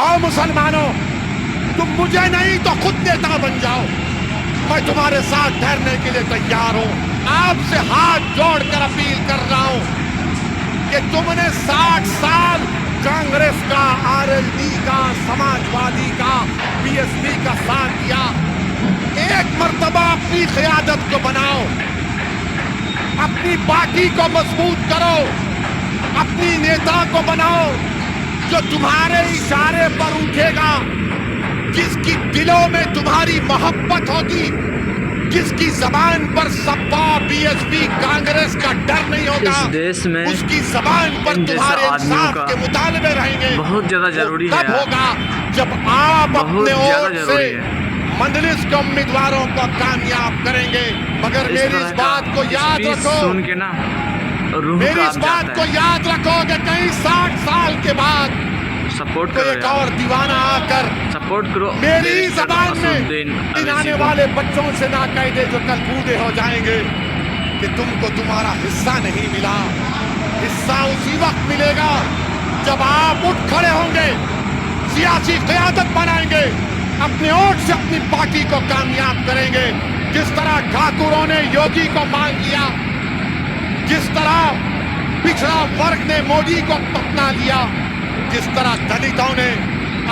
आओ मुसलमानों, तुम मुझे नहीं तो खुद नेता बन जाओ। मैं तुम्हारे साथ ठहरने के लिए तैयार हूं। आपसे हाथ जोड़कर अपील कर रहा हूं कि तुमने 60 साल कांग्रेस का, आरएलडी का, समाजवादी का, बीएसपी का साथ दिया। एक मर्तबा अपनी क़यादत को बनाओ, अपनी पार्टी को मजबूत करो, अपनी नेता को बनाओ जो तुम्हारे इशारे पर उठेगा, जिसकी दिलों में तुम्हारी मोहब्बत होगी, जिसकी जबान पर सपा, बीएसपी, कांग्रेस का डर नहीं होगा। इस देश में उसकी जबान पर तुम्हारे इंसाफ के मुतालबे रहेंगे। बहुत ज्यादा जरूरी है। तब होगा जब आप अपने ओर से मजलिस के उम्मीदवारों को कामयाब करेंगे। मगर मेरी इस बात को याद रखो, सुन के ना मेरी इस बात को याद रखो कि कहीं 60 साल के बाद सपोर्ट कोई एक और दीवाना आकर सपोर्ट करो। मेरी जबान में इन आने वाले बच्चों से ना कह दे जो कल बूढ़े हो जाएंगे कि तुमको तुम्हारा हिस्सा नहीं मिला। हिस्सा उसी वक्त मिलेगा जब आप उठ खड़े होंगे, सियासी क़यादत बनाएंगे, अपने वोट से अपनी पार्टी को कामयाब करेंगे। जिस तरह ठाकुरों ने योगी को मान लिया, जिस तरह पिछड़ा वर्ग ने मोदी को अपना लिया, जिस तरह दलितों ने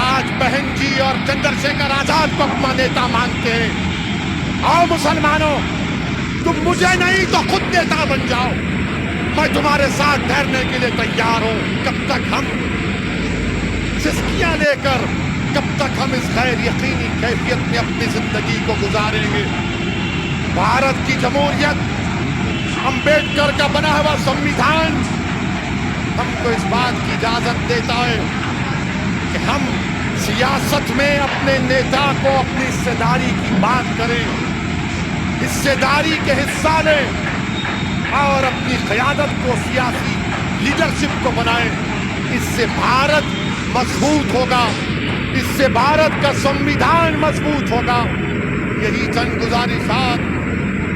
आज बहन जी और चंद्रशेखर आजाद को अपना नेता मानते हैं। आओ मुसलमानों, तुम मुझे नहीं तो खुद नेता बन जाओ। मैं तुम्हारे साथ ठहरने के लिए तैयार हूं। कब तक हम सिस्कियां लेकर, कब तक हम इस गैर यकीनी कैफियत में अपनी जिंदगी को गुजारेंगे? भारत की जमहूरियत, अंबेडकर का बना हुआ संविधान हमको इस बात की इजाजत देता है कि हम सियासत में अपने नेता को अपनी हिस्सेदारी की बात करें, हिस्सेदारी के हिस्सा लें और अपनी क़यादत को, सियासी लीडरशिप को बनाएं। इससे भारत मजबूत होगा, इससे भारत का संविधान मजबूत होगा। यही चंद गुजारिशात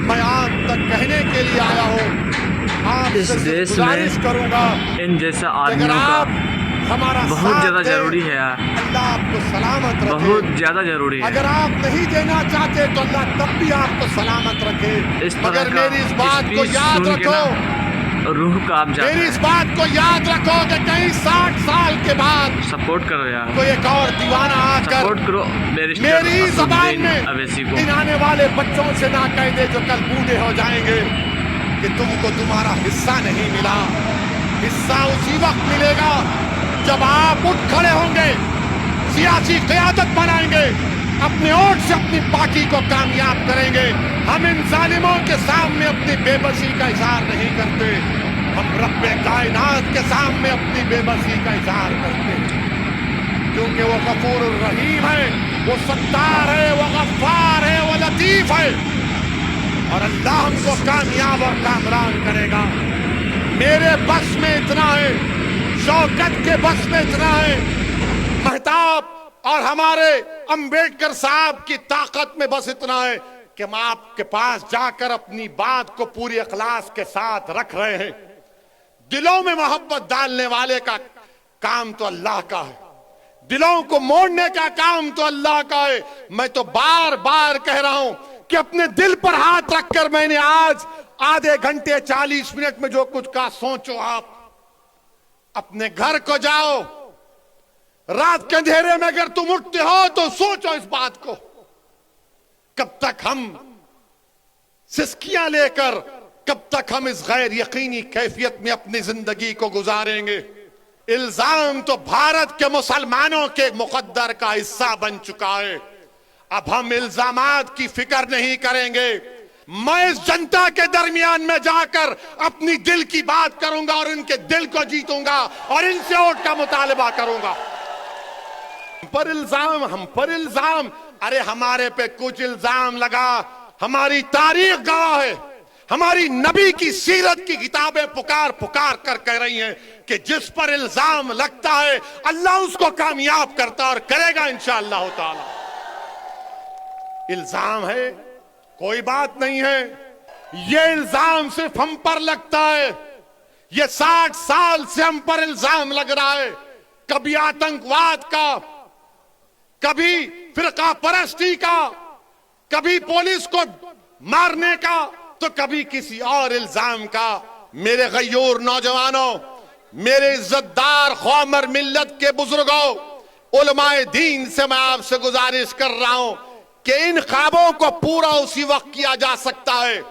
मैं आप तक कहने के लिए आया हूँ। इस देश में करूंगा इन जैसा आदमियों का हमारा बहुत ज्यादा जरूरी है यार। अल्लाह आपको सलामत रखे। बहुत ज्यादा जरूरी है। अगर आप नहीं देना चाहते तो अल्लाह तब भी आपको सलामत रखे। मगर मेरी इस बात को याद रखो, रूह का आप जाते मेरी इस बात को याद रखो कि कहीं 60 साल के बाद सपोर्ट करो यार, कोई एक और दीवाना आकर सपोर्ट करो मेरी जबान में इन आने वाले बच्चों से ना कह दे जो कल बूढ़े हो जाएंगे कि तुमको तुम्हारा हिस्सा नहीं मिला। हिस्सा उसी वक्त मिलेगा जब आप उठ खड़े होंगे, सियासी क़यादत बनाएंगे, अपने वोट से अपनी पार्टी को कामयाब करेंगे। हम इन जालिमों के सामने अपनी बेबसी का इजहार नहीं करते, हम रब्बे कायनात के सामने अपनी बेबसी का इजहार करते हैं, क्योंकि वो गफूर रहीम है, वो सत्तार है, वो गफ्फार है, वो लतीफ है और अल्लाह हमको कामयाब और कामरान करेगा। मेरे बस में इतना है, शौकत के बस में इतना है, महताब और हमारे अंबेडकर साहब की ताकत में बस इतना है कि हम आपके पास जाकर अपनी बात को पूरी इखलास के साथ रख रहे हैं। दिलों में मोहब्बत डालने वाले का काम तो अल्लाह का है, दिलों को मोड़ने का काम तो अल्लाह का है। मैं तो बार बार कह रहा हूं कि अपने दिल पर हाथ रखकर मैंने आज आधे घंटे 40 मिनट में जो कुछ कहा, सोचो आप। अपने घर को जाओ, रात के अंधेरे में अगर तुम उठते हो तो सोचो इस बात को, कब तक हम सिस्कियां लेकर, कब तक हम इस गैर यकीनी कैफियत में अपनी जिंदगी को गुजारेंगे? इल्जाम तो भारत के मुसलमानों के मुकद्दर का हिस्सा बन चुका है। अब हम इल्जामात की फिक्र नहीं करेंगे। मैं इस जनता के दरमियान में जाकर अपनी दिल की बात करूंगा और इनके दिल को जीतूंगा और इनसे वोट का मुतालबा करूंगा। हम पर इल्जाम, अरे हमारे पे कुछ इल्जाम लगा, हमारी तारीख गवाह है, हमारी नबी की सीरत की किताबें पुकार पुकार कर कह रही हैं कि जिस पर इल्जाम लगता है अल्लाह उसको कामयाब करता और करेगा इंशाअल्लाह ताला। इल्जाम है, कोई बात नहीं है, ये इल्जाम सिर्फ हम पर लगता है। ये 60 साल से हम पर इल्जाम लग रहा है, कभी आतंकवाद का, कभी फिरका परस्ती का, कभी पुलिस को मारने का, तो कभी किसी और इल्जाम का। मेरे गयूर नौजवानों, मेरे इज्जतदार कौमर मिल्लत के बुजुर्गों, उलमाए दीन से मैं आपसे गुजारिश कर रहा हूं कि इन ख्वाबों को पूरा उसी वक्त किया जा सकता है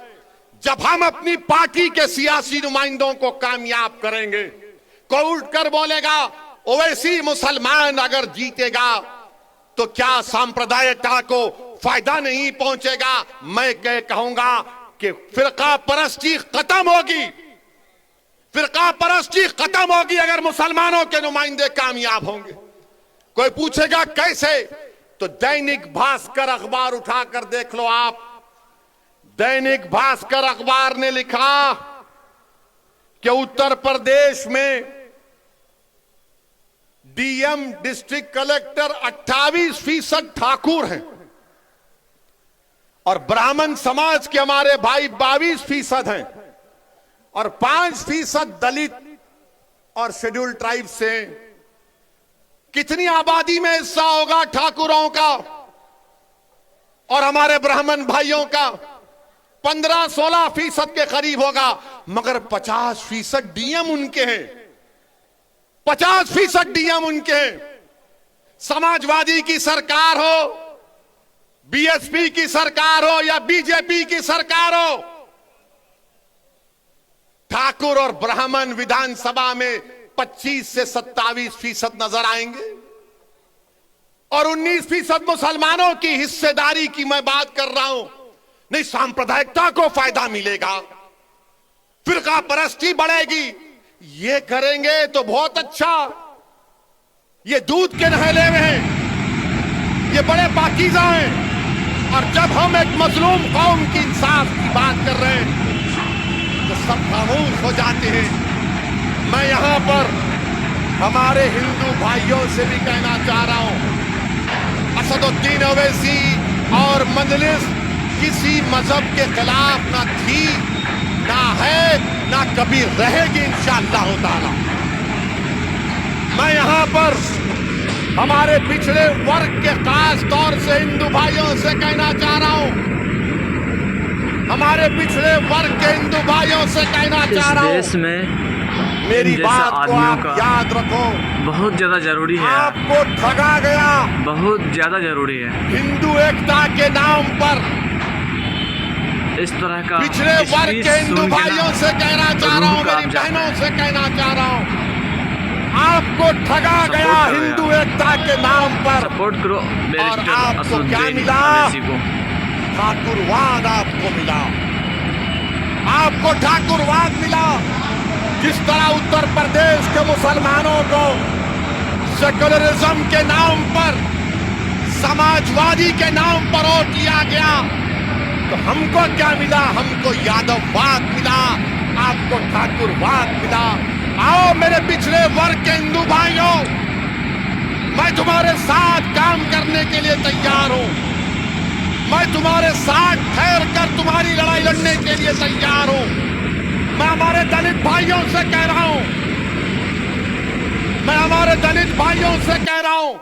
जब हम अपनी पार्टी के सियासी नुमाइंदों को कामयाब करेंगे। कोई उठकर बोलेगा ओवैसी मुसलमान अगर जीतेगा तो क्या सांप्रदायिकता को फायदा नहीं पहुंचेगा? मैं कहूंगा कि फिरका परस्ती खत्म होगी, फिरका परस्ती खत्म होगी अगर मुसलमानों के नुमाइंदे कामयाब होंगे। कोई पूछेगा कैसे? तो दैनिक भास्कर अखबार उठाकर देख लो आप। दैनिक भास्कर अखबार ने लिखा कि उत्तर प्रदेश में डीएम डिस्ट्रिक्ट कलेक्टर 28% ठाकुर हैं और ब्राह्मण समाज के हमारे भाई 22% हैं और 5% दलित और शेड्यूल्ड ट्राइब से। कितनी आबादी में हिस्सा होगा ठाकुरों का और हमारे ब्राह्मण भाइयों का? 15-16% के करीब होगा, मगर 50% डीएम उनके हैं, 50% डीएम उनके हैं। समाजवादी की सरकार हो, बीएसपी की सरकार हो या बीजेपी की सरकार हो, ठाकुर और ब्राह्मण विधानसभा में 25 से 27% नजर आएंगे और 19% मुसलमानों की हिस्सेदारी की मैं बात कर रहा हूं। नहीं, सांप्रदायिकता को फायदा मिलेगा, फिरका परस्ती बढ़ेगी। ये करेंगे तो बहुत अच्छा, ये दूध के नहले में हैं, ये बड़े पाकीज़ा हैं। और जब हम एक मजलूम कौम की इंसाफ की बात कर रहे हैं तो सब खामोश हो जाते हैं। मैं यहां पर हमारे हिंदू भाइयों से भी कहना चाह रहा हूं, असदुद्दीन ओवैसी और मजलिस किसी मजहब के खिलाफ ना थी, ना है, ना कभी रहेगी इंशाअल्लाह ताला। मैं यहां पर हमारे पिछड़े वर्ग के खास तौर से हिंदू भाइयों से कहना चाह रहा हूं, हमारे पिछड़े वर्ग के हिंदू भाइयों से कहना चाह रहा हूं, देश में मेरी बात को आप याद रखो। बहुत ज्यादा जरूरी है, आपको ठगा गया, बहुत ज्यादा जरूरी है। हिंदू एकता के नाम पर इस तरह का पिछड़े वर्ग के हिंदू भाइयों से कहना चाह रहा हूं, मेरी बहनों से कहना चाह रहा हूं, आपको ठगा गया हिंदू एकता के नाम पर। सपोर्ट करो। और आपको क्या मिला? ठाकुरवाद आपको मिला, आपको ठाकुरवाद मिला। जिस तरह उत्तर प्रदेश के मुसलमानों को सेक्युलरिज्म के नाम पर, समाजवादी के नाम पर वोट दिया गया, तो हमको क्या मिला? हमको यादववाद मिला, आपको ठाकुरवाद मिला। आओ मेरे पिछड़े वर्ग के हिंदू भाइयों, मैं तुम्हारे साथ काम करने के लिए तैयार हूं, मैं तुम्हारे साथ ठहर कर तुम्हारी लड़ाई लड़ने के लिए तैयार हूं। मैं हमारे दलित भाइयों से कह रहा हूं, मैं हमारे दलित भाइयों से कह रहा हूं,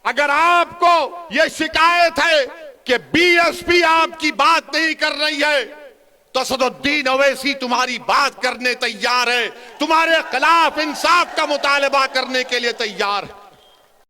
अगर आपको यह शिकायत है कि बीएसपी आपकी बात नहीं कर रही है, तो असदुद्दीन ओवैसी तुम्हारी बात करने तैयार है, तुम्हारे खिलाफ इंसाफ का मुतालबा करने के लिए तैयार है।